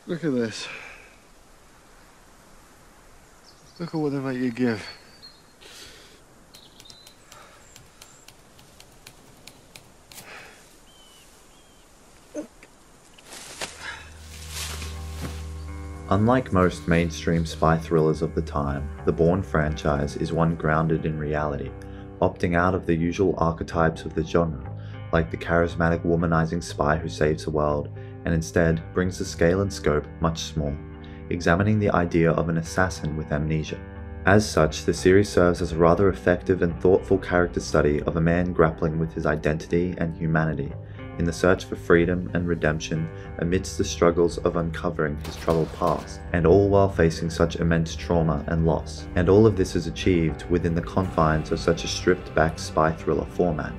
Look at this. Look at what they make you give. Unlike most mainstream spy thrillers of the time, the Bourne franchise is one grounded in reality, opting out of the usual archetypes of the genre, like the charismatic womanizing spy who saves the world, and instead brings the scale and scope much smaller, examining the idea of an assassin with amnesia. As such, the series serves as a rather effective and thoughtful character study of a man grappling with his identity and humanity, in the search for freedom and redemption amidst the struggles of uncovering his troubled past, and all while facing such immense trauma and loss. And all of this is achieved within the confines of such a stripped-back spy thriller format,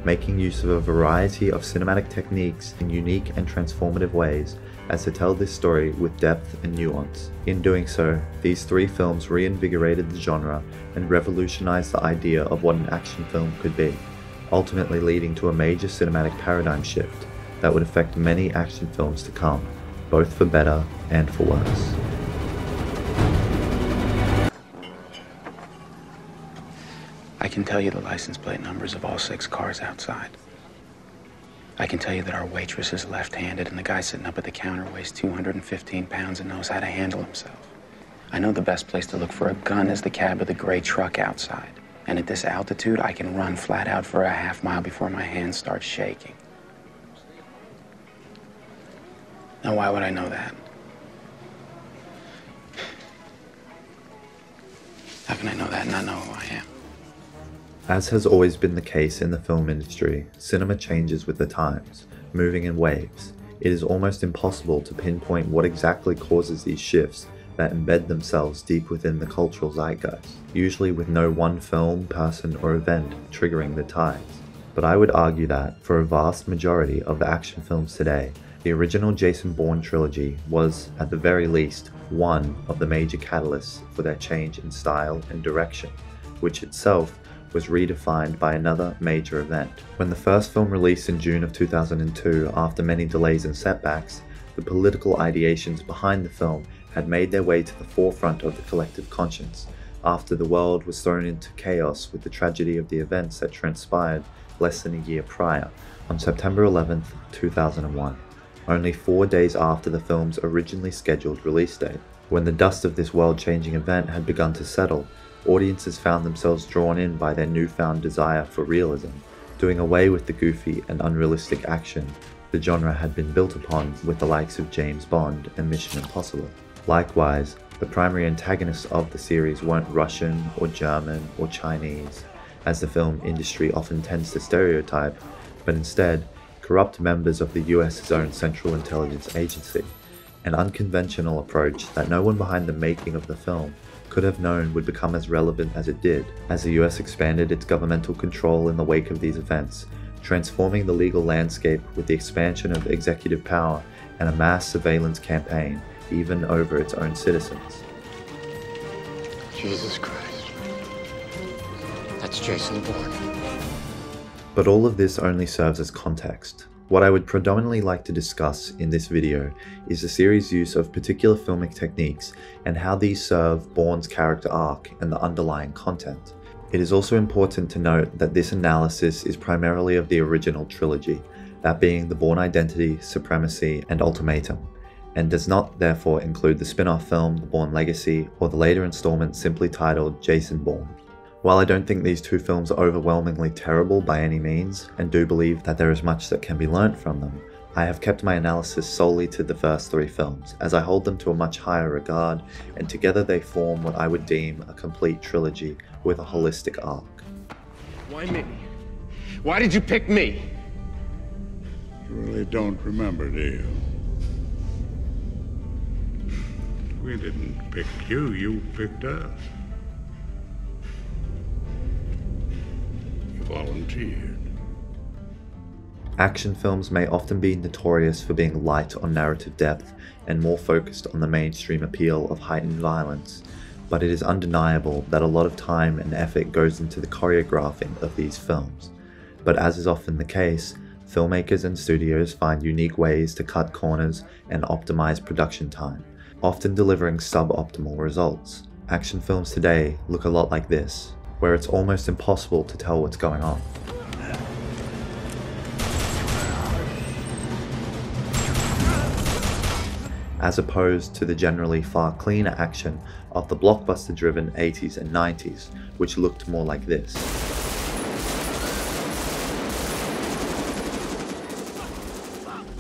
making use of a variety of cinematic techniques in unique and transformative ways as to tell this story with depth and nuance. In doing so, these three films reinvigorated the genre and revolutionized the idea of what an action film could be, ultimately leading to a major cinematic paradigm shift that would affect many action films to come, both for better and for worse. I can tell you the license plate numbers of all 6 cars outside. I can tell you that our waitress is left-handed and the guy sitting up at the counter weighs 215 pounds and knows how to handle himself. I know the best place to look for a gun is the cab of the gray truck outside. And at this altitude, I can run flat out for a half mile before my hands start shaking. Now, why would I know that? How can I know that and not know who I am? As has always been the case in the film industry, cinema changes with the times, moving in waves. It is almost impossible to pinpoint what exactly causes these shifts that embed themselves deep within the cultural zeitgeist, usually with no one film, person, or event triggering the tides. But I would argue that, for a vast majority of the action films today, the original Jason Bourne trilogy was, at the very least, one of the major catalysts for their change in style and direction, which itself was redefined by another major event. When the first film released in June of 2002, after many delays and setbacks, the political ideations behind the film had made their way to the forefront of the collective conscience, after the world was thrown into chaos with the tragedy of the events that transpired less than a year prior, on September 11, 2001, only 4 days after the film's originally scheduled release date. When the dust of this world-changing event had begun to settle, audiences found themselves drawn in by their newfound desire for realism, doing away with the goofy and unrealistic action the genre had been built upon with the likes of James Bond and Mission Impossible. Likewise, the primary antagonists of the series weren't Russian or German or Chinese, as the film industry often tends to stereotype, but instead corrupt members of the US's own Central Intelligence Agency, an unconventional approach that no one behind the making of the film could have known would become as relevant as it did, as the US expanded its governmental control in the wake of these events, transforming the legal landscape with the expansion of executive power and a mass surveillance campaign even over its own citizens. Jesus Christ. That's Jason Bourne. But all of this only serves as context. What I would predominantly like to discuss in this video is the series' use of particular filmic techniques and how these serve Bourne's character arc and the underlying content. It is also important to note that this analysis is primarily of the original trilogy, that being the Bourne Identity, Supremacy, and Ultimatum, and does not therefore include the spin-off film The Bourne Legacy or the later installment simply titled Jason Bourne. While I don't think these two films are overwhelmingly terrible by any means, and do believe that there is much that can be learnt from them, I have kept my analysis solely to the first 3 films, as I hold them to a much higher regard, and together they form what I would deem a complete trilogy with a holistic arc. Why me? Why did you pick me? You really don't remember, do you? We didn't pick you, you picked us. You volunteered. Action films may often be notorious for being light on narrative depth and more focused on the mainstream appeal of heightened violence, but it is undeniable that a lot of time and effort goes into the choreographing of these films. But as is often the case, filmmakers and studios find unique ways to cut corners and optimize production time, often delivering suboptimal results. Action films today look a lot like this, where it's almost impossible to tell what's going on. As opposed to the generally far cleaner action of the blockbuster-driven 80s and 90s, which looked more like this.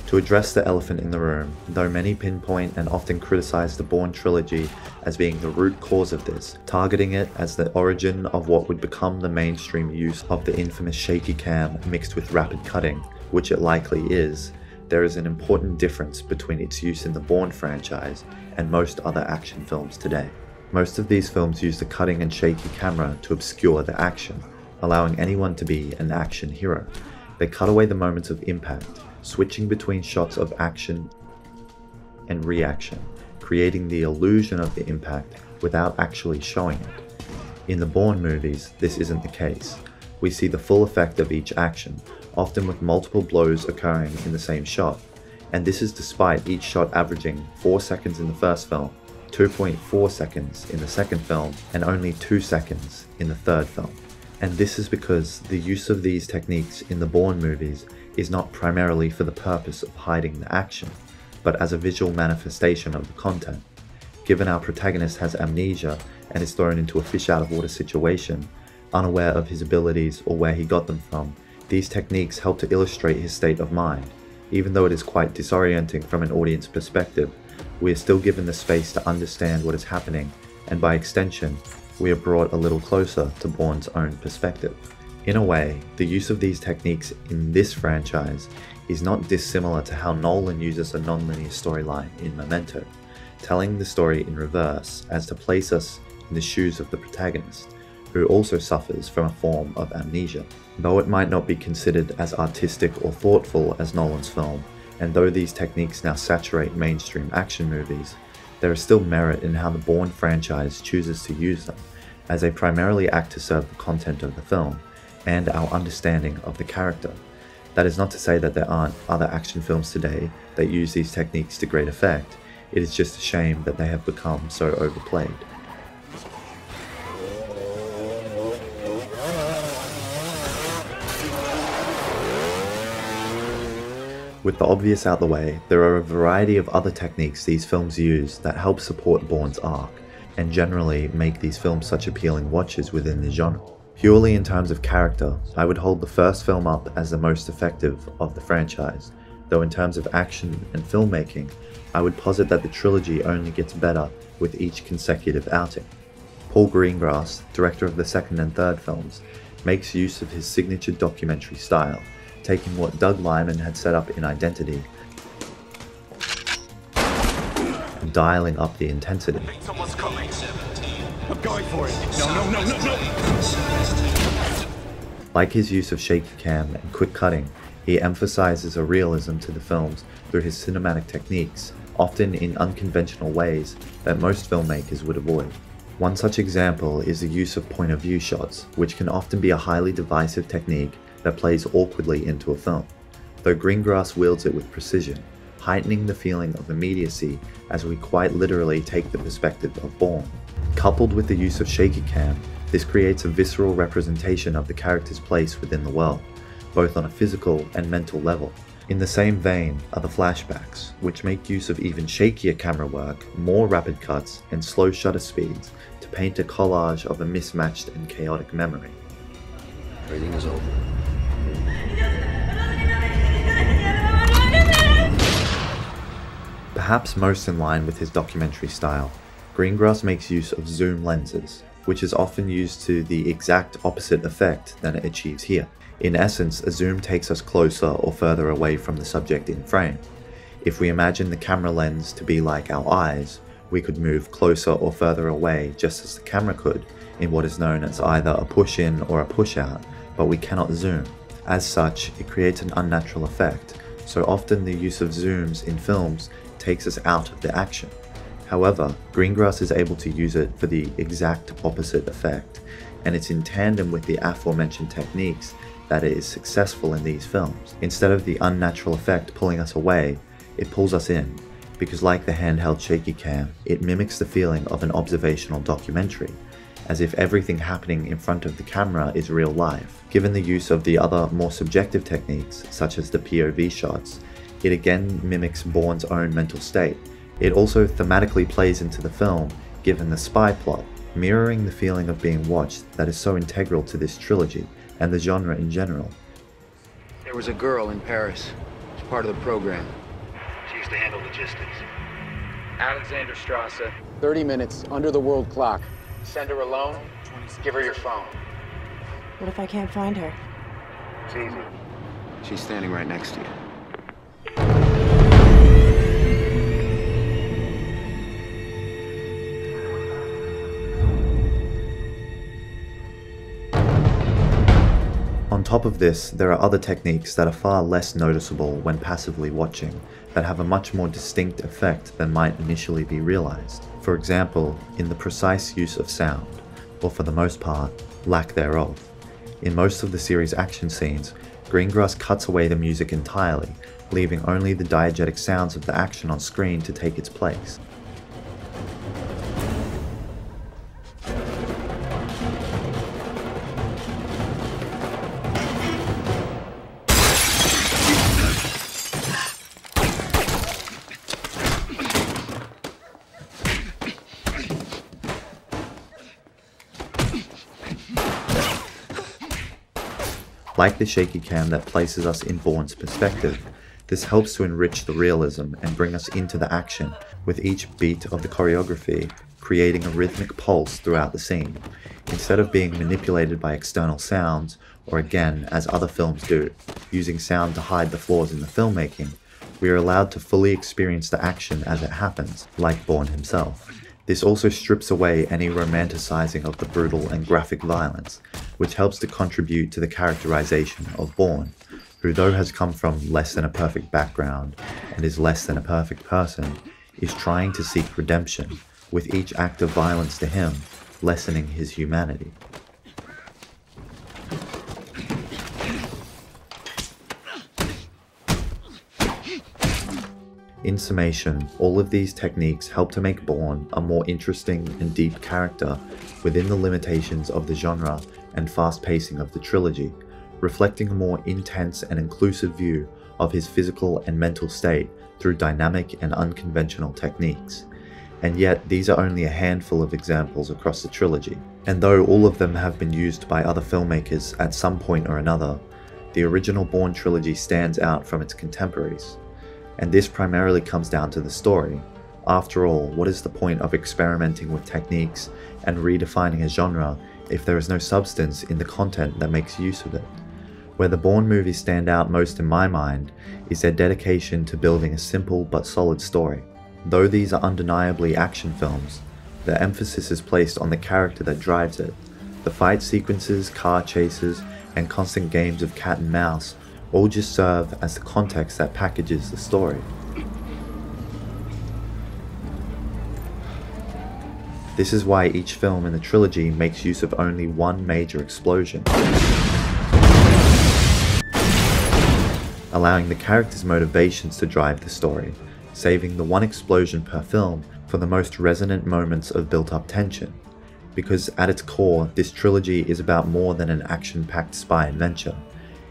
To address the elephant in the room, though many pinpoint and often criticize the Bourne Trilogy as being the root cause of this, targeting it as the origin of what would become the mainstream use of the infamous shaky cam mixed with rapid cutting, which it likely is, there is an important difference between its use in the Bourne franchise and most other action films today. Most of these films use the cutting and shaky camera to obscure the action, allowing anyone to be an action hero. They cut away the moments of impact, switching between shots of action and reaction, creating the illusion of the impact without actually showing it. In the Bourne movies, this isn't the case. We see the full effect of each action, often with multiple blows occurring in the same shot, and this is despite each shot averaging 4 seconds in the first film, 2.4 seconds in the second film, and only 2 seconds in the third film. And this is because the use of these techniques in the Bourne movies is not primarily for the purpose of hiding the action, but as a visual manifestation of the content. Given our protagonist has amnesia and is thrown into a fish-out-of-water situation, unaware of his abilities or where he got them from, these techniques help to illustrate his state of mind. Even though it is quite disorienting from an audience perspective, we are still given the space to understand what is happening, and by extension, we are brought a little closer to Bourne's own perspective. In a way, the use of these techniques in this franchise is not dissimilar to how Nolan uses a non-linear storyline in Memento, telling the story in reverse as to place us in the shoes of the protagonist, who also suffers from a form of amnesia. Though it might not be considered as artistic or thoughtful as Nolan's film, and though these techniques now saturate mainstream action movies, there is still merit in how the Bourne franchise chooses to use them, as they primarily act to serve the content of the film, and our understanding of the character. That is not to say that there aren't other action films today that use these techniques to great effect, it is just a shame that they have become so overplayed. With the obvious out the way, there are a variety of other techniques these films use that help support Bourne's arc, and generally make these films such appealing watches within the genre. Purely in terms of character, I would hold the first film up as the most effective of the franchise, though in terms of action and filmmaking, I would posit that the trilogy only gets better with each consecutive outing. Paul Greengrass, director of the second and third films, makes use of his signature documentary style, taking what Doug Liman had set up in Identity and dialing up the intensity. Someone's coming. I'm going for it. No. Like his use of shaky cam and quick cutting, he emphasizes a realism to the films through his cinematic techniques, often in unconventional ways that most filmmakers would avoid. One such example is the use of point of view shots, which can often be a highly divisive technique that plays awkwardly into a film, though Greengrass wields it with precision, heightening the feeling of immediacy as we quite literally take the perspective of Bourne. Coupled with the use of shaky cam, this creates a visceral representation of the character's place within the world, both on a physical and mental level. In the same vein are the flashbacks, which make use of even shakier camera work, more rapid cuts, and slow shutter speeds to paint a collage of a mismatched and chaotic memory. Everything is over. Perhaps most in line with his documentary style, Greengrass makes use of zoom lenses, which is often used to the exact opposite effect than it achieves here. In essence, a zoom takes us closer or further away from the subject in frame. If we imagine the camera lens to be like our eyes, we could move closer or further away just as the camera could in what is known as either a push-in or a push-out, but we cannot zoom. As such, it creates an unnatural effect, so often the use of zooms in films takes us out of the action. However, Greengrass is able to use it for the exact opposite effect, and it's in tandem with the aforementioned techniques that it is successful in these films. Instead of the unnatural effect pulling us away, it pulls us in, because like the handheld shaky cam, it mimics the feeling of an observational documentary, as if everything happening in front of the camera is real life. Given the use of the other more subjective techniques, such as the POV shots, it again mimics Bourne's own mental state. It also thematically plays into the film, given the spy plot, mirroring the feeling of being watched that is so integral to this trilogy and the genre in general. There was a girl in Paris. She's part of the program. She used to handle logistics. Alexanderstrasse. 30 minutes under the world clock. Send her alone. Give her your phone. What if I can't find her? It's easy. She's standing right next to you. On top of this, there are other techniques that are far less noticeable when passively watching, that have a much more distinct effect than might initially be realized. For example, in the precise use of sound, or for the most part, lack thereof. In most of the series' action scenes, Greengrass cuts away the music entirely, leaving only the diegetic sounds of the action on screen to take its place. Like the shaky cam that places us in Bourne's perspective, this helps to enrich the realism and bring us into the action, with each beat of the choreography creating a rhythmic pulse throughout the scene, instead of being manipulated by external sounds, or again, as other films do, using sound to hide the flaws in the filmmaking. We are allowed to fully experience the action as it happens, like Bourne himself. This also strips away any romanticizing of the brutal and graphic violence, which helps to contribute to the characterization of Bourne, who though has come from less than a perfect background and is less than a perfect person, is trying to seek redemption, with each act of violence to him lessening his humanity. In summation, all of these techniques help to make Bourne a more interesting and deep character within the limitations of the genre and fast pacing of the trilogy, reflecting a more intense and inclusive view of his physical and mental state through dynamic and unconventional techniques. And yet, these are only a handful of examples across the trilogy, and though all of them have been used by other filmmakers at some point or another, the original Bourne Trilogy stands out from its contemporaries. And this primarily comes down to the story. After all, what is the point of experimenting with techniques and redefining a genre if there is no substance in the content that makes use of it? Where the Bourne movies stand out most in my mind is their dedication to building a simple but solid story. Though these are undeniably action films, the emphasis is placed on the character that drives it. The fight sequences, car chases, and constant games of cat and mouse all just serve as the context that packages the story. This is why each film in the trilogy makes use of only one major explosion, allowing the characters' motivations to drive the story, saving the one explosion per film for the most resonant moments of built-up tension. Because at its core, this trilogy is about more than an action-packed spy adventure.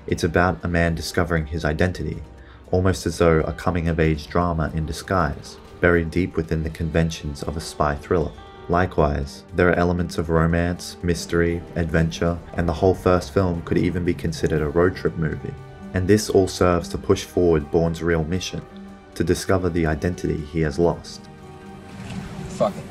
It's about a man discovering his identity, almost as though a coming-of-age drama in disguise, buried deep within the conventions of a spy thriller. Likewise, there are elements of romance, mystery, adventure, and the whole first film could even be considered a road trip movie. And this all serves to push forward Bourne's real mission, to discover the identity he has lost. Fuck it.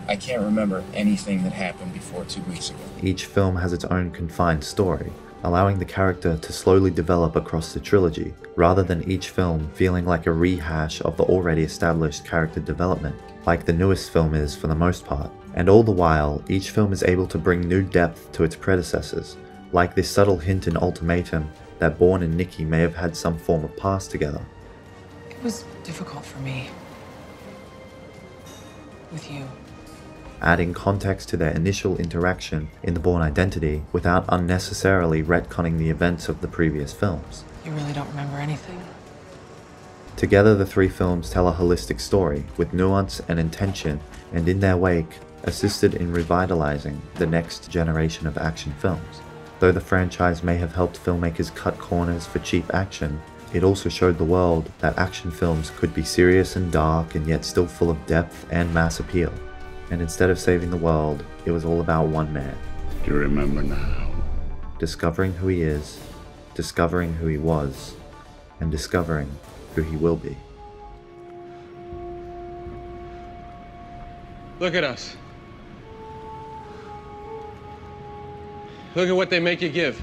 I can't remember anything that happened before 2 weeks ago. Each film has its own confined story, allowing the character to slowly develop across the trilogy, rather than each film feeling like a rehash of the already established character development, like the newest film is for the most part. And all the while, each film is able to bring new depth to its predecessors, like this subtle hint in Ultimatum that Bourne and Nikki may have had some form of past together. It was difficult for me. With you. adding context to their initial interaction in the Bourne identity without unnecessarily retconning the events of the previous films. You really don't remember anything? Together, the three films tell a holistic story with nuance and intention, and in their wake, assisted in revitalizing the next generation of action films. Though the franchise may have helped filmmakers cut corners for cheap action, it also showed the world that action films could be serious and dark and yet still full of depth and mass appeal. And instead of saving the world, it was all about one man. Do you remember now? Discovering who he is, discovering who he was, and discovering who he will be. Look at us. Look at what they make you give.